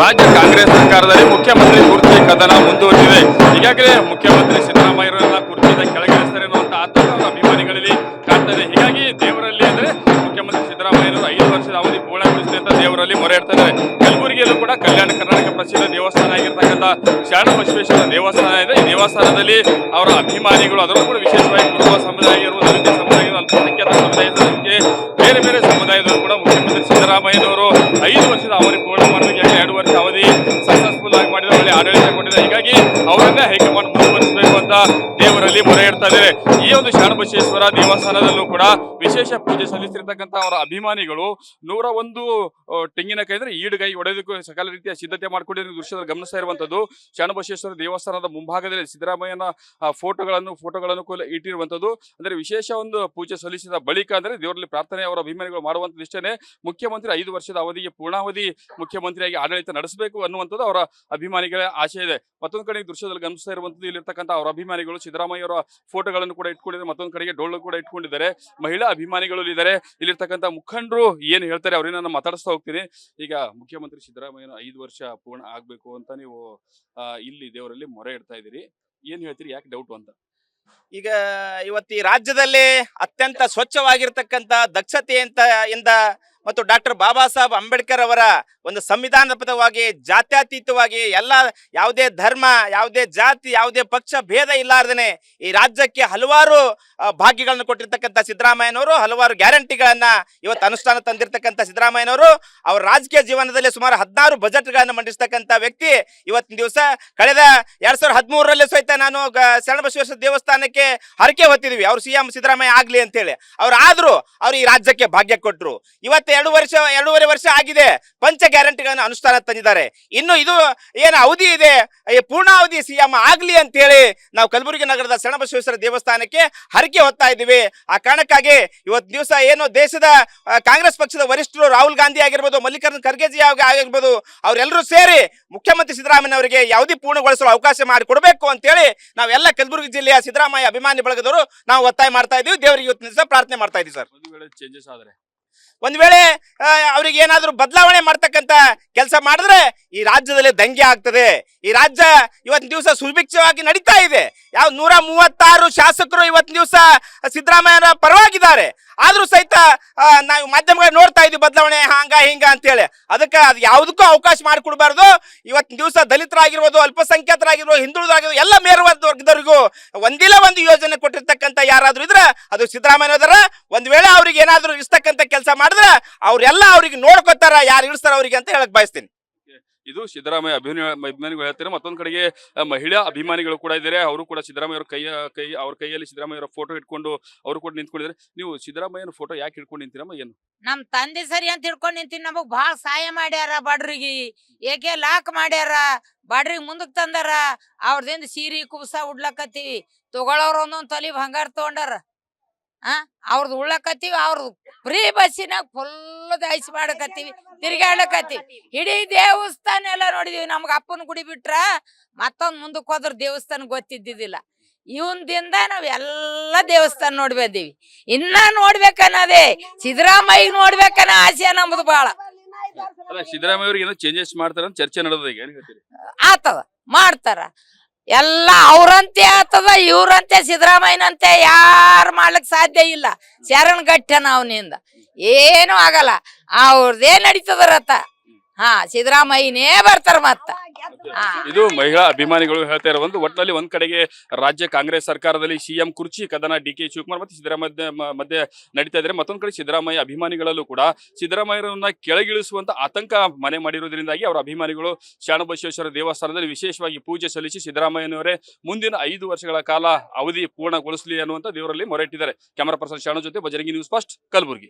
ರಾಜ್ಯ ಕಾಂಗ್ರೆಸ್ ಸರ್ಕಾರದಲ್ಲಿ ಮುಖ್ಯಮಂತ್ರಿ ಕುರ್ಚಿ ಕದನ ಮುಂದುವರಿದಿದೆ. ಈಗಾಗಲೇ ಮುಖ್ಯಮಂತ್ರಿ ಸಿದ್ದರಾಮಯ್ಯರನ್ನ ಕುರ್ಚಿಯಿಂದ ಕೆಳಗಿಳಿಸ್ತಾರೆ ಅನ್ನುವಂತ ಆತಂಕ ಅವರ ಅಭಿಮಾನಿಗಳಲ್ಲಿ ಕಾಡ್ತದೆ. ಹೀಗಾಗಿ ದೇವರಲ್ಲಿ ಅಂದ್ರೆ ಮುಖ್ಯಮಂತ್ರಿ ಸಿದ್ದರಾಮಯ್ಯನವರು 5 ವರ್ಷದ ಅವಧಿ ಪೂರ್ಣಗೊಳಿಸಲಿ ಅಂತ ದೇವರಲ್ಲಿ ಮೊರೆ ಇಡ್ತಾ ಇದ್ದಾರೆ. ಕಲಬುರಗಿಯಲ್ಲೂ ಕೂಡ ಕಲ್ಯಾಣ ಕರ್ನಾಟಕ ಪ್ರಸಿದ್ಧ ದೇವಸ್ಥಾನ ಆಗಿರ್ತಕ್ಕಂಥ ಶರಣಬಸವೇಶ್ವರ ದೇವಸ್ಥಾನ ಇದೆ. ಈ ದೇವಸ್ಥಾನದಲ್ಲಿ ಅವರ ಅಭಿಮಾನಿಗಳು, ಅದರಲ್ಲೂ ಕೂಡ ವಿಶೇಷವಾಗಿ ಕುರುಬ ಸಮುದಾಯ ಇರುವುದು, ದಲಿತ ಸಮುದಾಯ ಇರುವುದು, ಅಲ್ಪಸಂಖ್ಯಾತ ಸಮುದಾಯದಕ್ಕೆ ಬೇರೆ ಬೇರೆ ಸಮುದಾಯದವರು ಕೂಡ ಮುಖ್ಯಮಂತ್ರಿ ಸಿದ್ದರಾಮಯ್ಯನವರು 5 ವರ್ಷದ ಅವಧಿ ಪೂರ್ಣ ಮಾಡಬೇಕು. 2 ವರ್ಷ ಅವಧಿ ಸಕ್ಸಸ್ಫುಲ್ ಆಗಿ ಮಾಡಿದ, ಒಳ್ಳೆ ಆಡಳಿತ ಕೊಟ್ಟಿದೆ. ಹೀಗಾಗಿ ಅವರನ್ನೇ ಹೈಕಮಾಂಡ್ ಮುಂದುವರಿಸಬೇಕು ಅಂತ ದೇವರಲ್ಲಿ ಮೊರೆ ಇಡ್ತಾ ಇದ್ದಾರೆ. ಈ ಒಂದು ಶರಣಬಸವೇಶ್ವರ ದೇವಸ್ಥಾನದಲ್ಲೂ ಕೂಡ ವಿಶೇಷ ಪೂಜೆ ಸಲ್ಲಿಸಿರ್ತಕ್ಕಂಥ ಅವರ ಅಭಿಮಾನಿಗಳು 101 ತೆಂಗಿನಕಾಯಿ ಅಂದ್ರೆ ಈಡುಗೈ ಹೊಡೆಯೋದಕ್ಕೂ ಸಕಲ ರೀತಿಯ ಸಿದ್ಧತೆ ಮಾಡಿಕೊಂಡಿರೋ ದೃಶ್ಯದಲ್ಲಿ ಗಮನಿಸ್ತಾ ಇರುವಂತದ್ದು. ಶರಣಬಸವೇಶ್ವರ ದೇವಸ್ಥಾನದ ಮುಂಭಾಗದಲ್ಲಿ ಸಿದ್ದರಾಮಯ್ಯನ ಫೋಟೋಗಳನ್ನು ಕೂಡ ಇಟ್ಟಿರುವಂತದ್ದು. ಅಂದ್ರೆ ವಿಶೇಷ ಒಂದು ಪೂಜೆ ಸಲ್ಲಿಸಿದ ಬಳಿಕ ಅಂದ್ರೆ ದೇವರಲ್ಲಿ ಪ್ರಾರ್ಥನೆ ಅವರ ಅಭಿಮಾನಿಗಳು ಮಾಡುವಂತದ್ದು ಇಷ್ಟೇ. ಮುಖ್ಯಮಂತ್ರಿ 5 ವರ್ಷದ ಅವಧಿಗೆ ಪೂರ್ಣಾವಧಿ ಮುಖ್ಯಮಂತ್ರಿಯಾಗಿ ಆಡಳಿತ ನಡೆಸಬೇಕು ಅನ್ನುವಂಥದ್ದು ಅವರ ಅಭಿಮಾನಿಗಳ ಆಶೆ ಇದೆ. ಮತ್ತೊಂದು ಕಡೆ ದೃಶ್ಯದಲ್ಲಿ ಗಮನಿಸ್ತಾ ಇರುವಂತದ್ದು ಇಲ್ಲಿರ್ತಕ್ಕಂಥ ಅವರ ಅಭಿಮಾನಿಗಳು ಸಿದ್ದರಾಮಯ್ಯ ಅವರ ಫೋಟೋಗಳನ್ನು ಕೂಡ ಇಟ್ಕೊಂಡಿದ್ದಾರೆ. ಮತ್ತೊಂದು ಕಡೆಗೆ ಡೊಳ್ಳು ಕೂಡ ಇಟ್ಕೊಂಡಿದ್ದಾರೆ. ಮಹಿಳಾ ಅಭಿಮಾನಿಗಳು ಇದ್ದಾರೆ. ಇಲ್ಲಿರ್ತಕ್ಕಂಥ ಮುಖಂಡರು ಏನ್ ಹೇಳ್ತಾರೆ ಅವ್ರನ್ನ ನಾನು ಮಾತಾಡಿಸ್ತಾ ಹೋಗ್ತೀನಿ. ಈಗ ಮುಖ್ಯಮಂತ್ರಿ ಸಿದ್ದರಾಮಯ್ಯನ 5 ವರ್ಷ ಪೂರ್ಣ ಆಗ್ಬೇಕು ಅಂತ ನೀವು ಇಲ್ಲಿ ದೇವರಲ್ಲಿ ಮೊರೆ ಇಡ್ತಾ ಇದ್ದೀರಿ. ಏನ್ ಹೇಳ್ತೀರಿ, ಯಾಕೆ ಡೌಟ್ ಅಂತ? ಈಗ ಇವತ್ತು ಈ ರಾಜ್ಯದಲ್ಲಿ ಅತ್ಯಂತ ಸ್ವಚ್ಛವಾಗಿರ್ತಕ್ಕಂಥ ದಕ್ಷತೆಯಿಂದ ಮತ್ತು ಡಾಕ್ಟರ್ ಬಾಬಾ ಸಾಹೇಬ್ ಅಂಬೇಡ್ಕರ್ ಅವರ ಒಂದು ಸಂವಿಧಾನಬದ್ಧವಾಗಿ ಜಾತ್ಯತೀತವಾಗಿ ಎಲ್ಲ ಯಾವುದೇ ಧರ್ಮ, ಯಾವುದೇ ಜಾತಿ, ಯಾವುದೇ ಪಕ್ಷ ಭೇದ ಇಲ್ಲಾರ್ದೇನೆ ಈ ರಾಜ್ಯಕ್ಕೆ ಹಲವಾರು ಭಾಗ್ಯಗಳನ್ನು ಕೊಟ್ಟಿರ್ತಕ್ಕಂಥ ಸಿದ್ದರಾಮಯ್ಯನವರು, ಹಲವಾರು ಗ್ಯಾರಂಟಿಗಳನ್ನ ಇವತ್ತು ಅನುಷ್ಠಾನ ತಂದಿರತಕ್ಕಂಥ ಸಿದ್ದರಾಮಯ್ಯನವರು ಅವರ ರಾಜಕೀಯ ಜೀವನದಲ್ಲಿ ಸುಮಾರು 16 ಬಜೆಟ್ಗಳನ್ನು ಮಂಡಿಸ್ತಕ್ಕಂಥ ವ್ಯಕ್ತಿ. ಇವತ್ತಿನ ದಿವಸ ಕಳೆದ 2013ರಲ್ಲಿ ಸಹಿತ ನಾನು ಶರಣಬಸವೇಶ್ವರ ದೇವಸ್ಥಾನಕ್ಕೆ ಹರಕೆ ಹೊತ್ತಿದ್ವಿ, ಅವ್ರು CM ಸಿದ್ದರಾಮಯ್ಯ ಆಗ್ಲಿ ಅಂತೇಳಿ. ಆದ್ರೂ ಅವ್ರು ಈ ರಾಜ್ಯಕ್ಕೆ ಭಾಗ್ಯ ಕೊಟ್ಟರು. ಇವತ್ತು 2.5 ವರ್ಷ ಆಗಿದೆ, ಪಂಚ ಗ್ಯಾರಂಟಿಗಳನ್ನು ಅನುಷ್ಠಾನ ತಂದಿದ್ದಾರೆ. ಇನ್ನು ಇದು ಏನು ಅವಧಿ ಇದೆ, ಪೂರ್ಣಾವಧಿ CM ಆಗ್ಲಿ ಅಂತೇಳಿ ನಾವು ಕಲಬುರಗಿ ನಗರದ ಶರಣಬಸವೇಶ್ವರ ದೇವಸ್ಥಾನಕ್ಕೆ ಹರಕೆ ಹೊತ್ತಾ ಇದ್ದೀವಿ. ಆ ಕಾರಣಕ್ಕಾಗಿ ಇವತ್ತು ದಿವಸ ಏನು ದೇಶದ ಕಾಂಗ್ರೆಸ್ ಪಕ್ಷದ ವರಿಷ್ಠರು ರಾಹುಲ್ ಗಾಂಧಿ ಆಗಿರ್ಬೋದು, ಮಲ್ಲಿಕಾರ್ಜುನ್ ಖರ್ಗೆ ಜಿ ಆಗಿರ್ಬೋದು, ಅವರೆಲ್ಲರೂ ಸೇರಿ ಮುಖ್ಯಮಂತ್ರಿ ಸಿದ್ದರಾಮಯ್ಯ ಅವರಿಗೆ ಯಾವುದೇ ಪೂರ್ಣಗೊಳಿಸಲು ಅವಕಾಶ ಮಾಡಿಕೊಡ್ಬೇಕು ಅಂತೇಳಿ ನಾವೆಲ್ಲ ಕಲಬುರಗಿ ಜಿಲ್ಲೆಯ ಸಿದ್ದರಾಮಯ್ಯ ಅಭಿಮಾನಿ ಬಳಗದವರು ನಾವು ಒತ್ತಾಯ ಮಾಡ್ತಾ ಇದ್ದೀವಿ. ದೇವರಿಗೆ ಇವತ್ತಿನ ದಿವಸ ಪ್ರಾರ್ಥನೆ ಮಾಡ್ತಾ ಇದ್ದೀವಿ ಸರ್. ಚೇಂಜಸ್ ಆದ್ರೆ ಒಂದ್ ವೇಳೆ ಅವ್ರಿಗೆ ಏನಾದ್ರು ಬದಲಾವಣೆ ಮಾಡ್ತಕ್ಕಂಥ ಕೆಲಸ ಮಾಡಿದ್ರೆ ಈ ರಾಜ್ಯದಲ್ಲಿ ದಂಗೆ ಆಗ್ತದೆ. ಈ ರಾಜ್ಯ ಇವತ್ತಿನ ದಿವಸ ಸುಭಿಕ್ಷವಾಗಿ ನಡೀತಾ ಇದೆ. 136 ಶಾಸಕರು ಇವತ್ತಿನ ದಿವಸ ಸಿದ್ದರಾಮಯ್ಯನ ಪರವಾಗಿದ್ದಾರೆ. ಆದ್ರೂ ಸಹಿತ ನಾವು ಮಾಧ್ಯಮಗಳು ನೋಡ್ತಾ ಇದ್ವಿ ಬದಲಾವಣೆ ಹಂಗ ಹಿಂಗ ಅಂತೇಳಿ. ಅದಕ್ಕೆ ಅದು ಯಾವುದಕ್ಕೂ ಅವಕಾಶ ಮಾಡಿಕೊಡ್ಬಾರ್ದು. ಇವತ್ತಿನ ದಿವಸ ದಲಿತರಾಗಿರ್ಬೋದು, ಅಲ್ಪಸಂಖ್ಯಾತರಾಗಿರ್ಬೋದು, ಹಿಂದುಳಿದರಾಗಿರ್ಬೋದು, ಎಲ್ಲ ಮೇಲ್ವರ್ಗದವರಿಗೂ ಒಂದಿಲ್ಲ ಒಂದು ಯೋಜನೆ ಕೊಟ್ಟಿರ್ತಕ್ಕಂಥ ಯಾರಾದ್ರೂ ಇದ್ರೆ ಅದು ಸಿದ್ದರಾಮಯ್ಯನವರ. ಒಂದ್ ವೇಳೆ ಅವ್ರಿಗೆ ಏನಾದ್ರು ಇರ್ತಕ್ಕಂಥ ಕೆಲಸ ಮಾಡಿದ್ರೆ ಅವ್ರೆಲ್ಲ ಅವ್ರಿಗೆ ನೋಡ್ಕೋತಾರ, ಯಾರು ಇಳಿಸ್ತಾರ ಅವ್ರಿಗೆ ಅಂತ ಹೇಳಕ್ ಬಯಸ್ತೀನಿ. ಇದು ಸಿದ್ದರಾಮಯ್ಯ ಅಭಿಮಾನಿಗಳು ಹೇಳ್ತಾರೆ. ಮತ್ತೊಂದು ಕಡೆಗೆ ಮಹಿಳಾ ಅಭಿಮಾನಿಗಳು ಕೂಡ ಇದ್ದಾರೆ. ಅವರು ಕೂಡ ಸಿದ್ದರಾಮಯ್ಯ ಅವ್ರ ಕೈಯಲ್ಲಿ ಸಿದ್ದರಾಮಯ್ಯ ಅವರ ಫೋಟೋ ಇಟ್ಕೊಂಡು ಅವರು ಕೂಡ ನಿಂತ್ಕೊಂಡಿದ್ದಾರೆ. ನೀವು ಸಿದ್ದರಾಮಯ್ಯನ ಫೋಟೋ ಯಾಕೆ ಇಟ್ಕೊಂಡು ನಿಂತೀರಮ್ಮ? ಏನು ನಮ್ ತಂದೆ ಸರಿ ಅಂತ ಹಿಡ್ಕೊಂಡು ನಿಂತೀನಿ. ನಮಗ್ ಬಹಳ ಸಹಾಯ ಮಾಡ್ಯಾರ, ಬಡ್ರಿಗೆ ಏಕೆ ಲಾಕ್ ಮಾಡ್ಯಾರ, ಬಡ್ರಿಗೆ ಮುಂದಕ್ ತಂದಾರ. ಅವ್ರದಿಂದ ಸೀರೆ ಕುಬ್ಸ ಉಡ್ಲಕತ್ತೀವಿ, ತಗೊಳವ್ರ ಒಂದೊಂದ್ ತೊಲಿ ಬಂಗಾರ ತಗೊಂಡಾರ. ಅವ್ರದ್ದು ಉಳ್ಳಕತ್ತೀವಿ, ಅವ್ರದ್ದು ಫ್ರೀ ಬಸ್ಸಿನಾಗ ಫುಲ್ ಐಸ್ ಮಾಡಕತ್ತೀವಿ, ತಿರ್ಗಾಡ್ಲಕತ್ತೀವಿ. ಇಡೀ ದೇವಸ್ಥಾನ ಎಲ್ಲ ನೋಡಿದೀವಿ. ನಮ್ಗ ಅಪ್ಪನ ಗುಡಿ ಬಿಟ್ರ ಮತ್ತೊಂದ್ ಮುಂದಕ್ಕೆ ಹೋದ್ರ ದೇವಸ್ಥಾನ ಗೊತ್ತಿದ್ದಿದ್ದಿಲ್ಲ. ಇವನ್ದಿಂದ ನಾವ್ ಎಲ್ಲಾ ದೇವಸ್ಥಾನ ನೋಡಿ ಬಂದೀವಿ. ಇನ್ನ ನೋಡ್ಬೇಕನ್ನೋದೇ, ಸಿದ್ದರಾಮಯ್ಯ ನೋಡ್ಬೇಕನ್ನ ಆಸೆ ನಮ್ದು ಬಾಳ. ಸಿದ್ದರಾಮಯ್ಯ ಅವ್ರಿಗೆ ಏನೋ ಚೇಂಜಸ್ ಮಾಡ್ತಾರ ಚರ್ಚೆ ನಡೆದ, ಈಗ ಏನ್ ಹೇಳ್ತೀರಿ? ಆತದ, ಮಾಡ್ತಾರ ಎಲ್ಲ. ಅವ್ರಂತೆ ಆತದ, ಇವ್ರಂತೆ ಸಿದ್ದರಾಮಯ್ಯನಂತೆ ಯಾರು ಮಾಡ್ಲಿಕ್ ಸಾಧ್ಯ ಇಲ್ಲ. ಶರಣ್ ಗಟ್ಟನ ಅವನಿಂದ ಏನು ಆಗಲ್ಲ. ಅವ್ರದೇ ನಡೀತದ ರಥ. ಸಿದ್ದರಾಮಯ್ಯನೇ ಬರ್ತಾರ ಮತ್ತ. ಇದು ಮಹಿಳಾ ಅಭಿಮಾನಿಗಳು ಹೇಳ್ತಾ ಇರೋ ಒಟ್ಟಿನಲ್ಲಿ ಒಂದ್ ಕಡೆಗೆ ರಾಜ್ಯ ಕಾಂಗ್ರೆಸ್ ಸರ್ಕಾರದಲ್ಲಿ CM ಕುರ್ಚಿ ಕದನ DK ಶಿವಕುಮಾರ್ ಮತ್ತು ಸಿದ್ದರಾಮಯ್ಯ ಮಧ್ಯೆ ನಡೀತಾ ಇದ್ದಾರೆ. ಮತ್ತೊಂದ್ ಕಡೆ ಸಿದ್ದರಾಮಯ್ಯ ಅಭಿಮಾನಿಗಳಲ್ಲೂ ಕೂಡ ಸಿದ್ದರಾಮಯ್ಯರನ್ನ ಕೆಳಗಿಳಿಸುವಂತ ಆತಂಕ ಮನೆ ಮಾಡಿರುವುದರಿಂದಾಗಿ ಅವರ ಅಭಿಮಾನಿಗಳು ಶರಣಬಸವೇಶ್ವರ ದೇವಸ್ಥಾನದಲ್ಲಿ ವಿಶೇಷವಾಗಿ ಪೂಜೆ ಸಲ್ಲಿಸಿ ಸಿದ್ದರಾಮಯ್ಯನವರೇ ಮುಂದಿನ 5 ವರ್ಷಗಳ ಕಾಲ ಅವಧಿ ಪೂರ್ಣಗೊಳಿಸಲಿ ಅನ್ನುವಂತ ದೇವರಲ್ಲಿ ಮೊರೆ ಇಟ್ಟಿದ್ದಾರೆ. ಕ್ಯಾಮರಾ ಪರ್ಸನ್ ಶರಣ ಜೊತೆ ಬಜರಂಗಿ ನ್ಯೂಸ್ ಫಸ್ಟ್, ಕಲಬುರಗಿ.